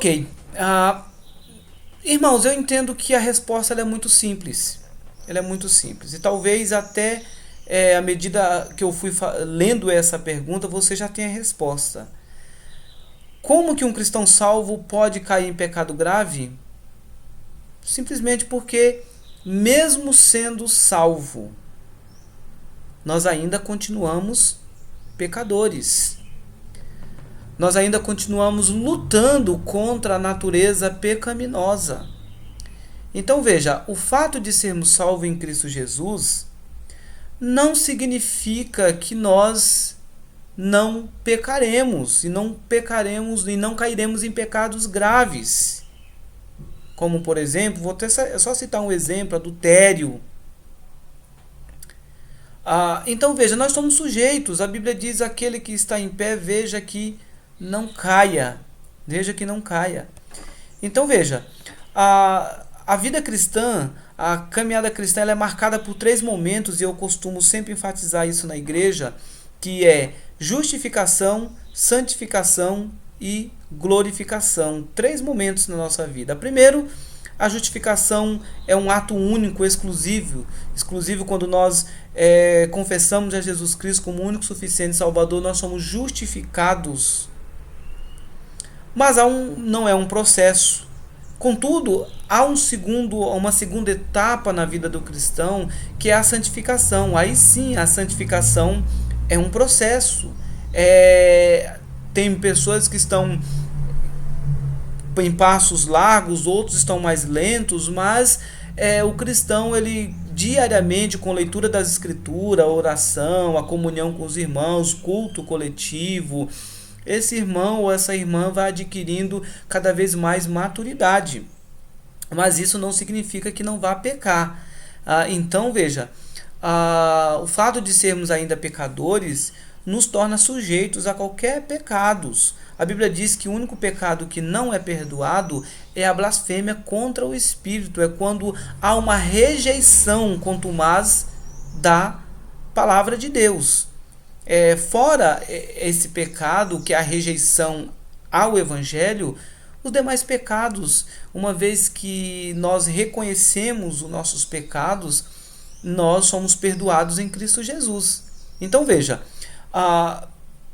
Ok. Irmãos, eu entendo que a resposta ela é muito simples. Ela é muito simples. E talvez até à medida que eu fui lendo essa pergunta, você já tenha a resposta. Como que um cristão salvo pode cair em pecado grave? Simplesmente porque, mesmo sendo salvo, nós ainda continuamos pecadores. Nós ainda continuamos lutando contra a natureza pecaminosa. Então veja, o fato de sermos salvos em Cristo Jesus não significa que nós não pecaremos e não cairemos em pecados graves. Como, por exemplo, vou só citar um exemplo, adultério. Então veja, nós somos sujeitos. A Bíblia diz: aquele que está em pé, veja que não caia. Veja que não caia. Então veja, a vida cristã, a caminhada cristã, ela é marcada por 3 momentos, e eu costumo sempre enfatizar isso na igreja, que é justificação, santificação e glorificação. 3 momentos na nossa vida. Primeiro, a justificação é um ato único, exclusivo quando nós confessamos a Jesus Cristo como único, suficiente Salvador, nós somos justificados. Mas não é um processo. Contudo, há uma segunda etapa na vida do cristão, que é a santificação. Aí sim, a santificação é um processo. Tem pessoas que estão em passos largos, outros estão mais lentos, mas o cristão, ele diariamente, com leitura das escrituras, a oração, a comunhão com os irmãos, culto coletivo, esse irmão ou essa irmã vai adquirindo cada vez mais maturidade. Mas isso não significa que não vá pecar. Então veja, o fato de sermos ainda pecadores nos torna sujeitos a qualquer pecados. A Bíblia diz que o único pecado que não é perdoado é a blasfêmia contra o Espírito. É quando há uma rejeição contumaz da palavra de Deus. Fora esse pecado, que é a rejeição ao Evangelho, os demais pecados, uma vez que nós reconhecemos os nossos pecados, nós somos perdoados em Cristo Jesus. Então veja,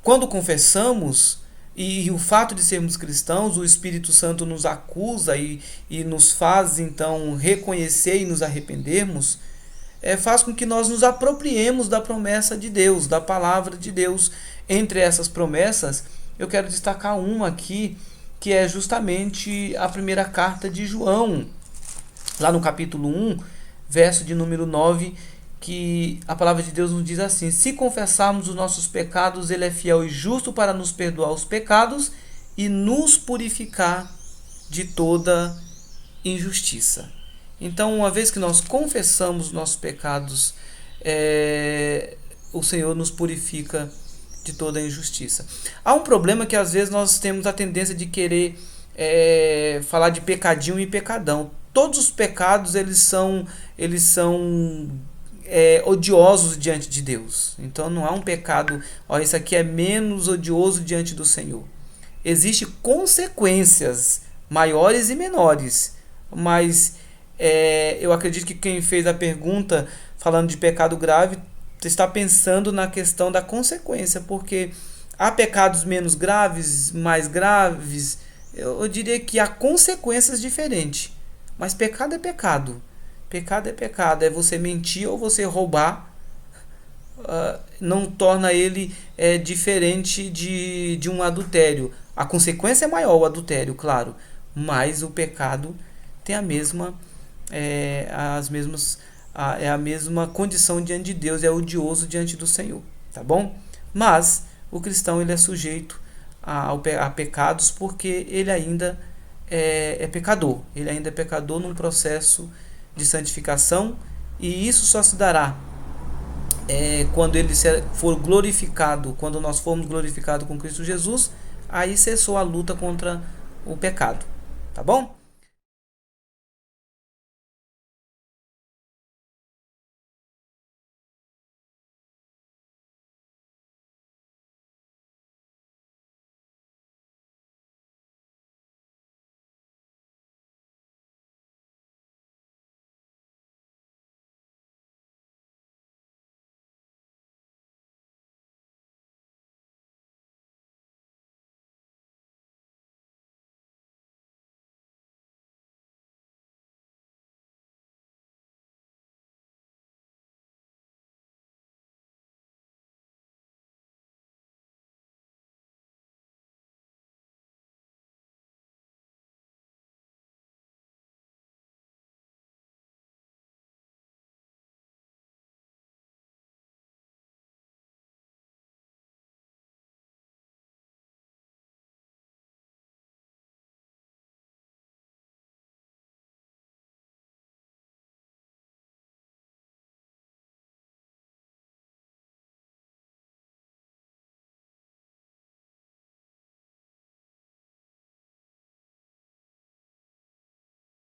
quando confessamos, e o fato de sermos cristãos, o Espírito Santo nos acusa e nos faz então reconhecer e nos arrependermos, faz com que nós nos apropriemos da promessa de Deus, da palavra de Deus. Entre essas promessas, eu quero destacar uma aqui, que é justamente a primeira carta de João, lá no capítulo 1, verso de número 9, que a palavra de Deus nos diz assim: se confessarmos os nossos pecados, ele é fiel e justo para nos perdoar os pecados e nos purificar de toda injustiça. Então, uma vez que nós confessamos os nossos pecados, o Senhor nos purifica de toda a injustiça. Há um problema, que às vezes nós temos a tendência de querer falar de pecadinho e pecadão. Todos os pecados eles são odiosos diante de Deus. Então não há um pecado, isso aqui é menos odioso diante do Senhor. Existem consequências maiores e menores, mas eu acredito que quem fez a pergunta falando de pecado grave está pensando na questão da consequência, porque há pecados menos graves, mais graves. Eu diria que há consequências diferentes, mas pecado é pecado. Pecado é pecado. É você mentir ou você roubar, não torna ele diferente de um adultério. A consequência é maior, o adultério, claro, mas o pecado tem a mesma condição diante de Deus, é odioso diante do Senhor, tá bom? Mas o cristão, ele é sujeito a pecados, porque ele ainda é pecador. Ele ainda é pecador num processo de santificação, e isso só se dará quando ele for glorificado, quando nós formos glorificados com Cristo Jesus. Aí cessou a luta contra o pecado, tá bom?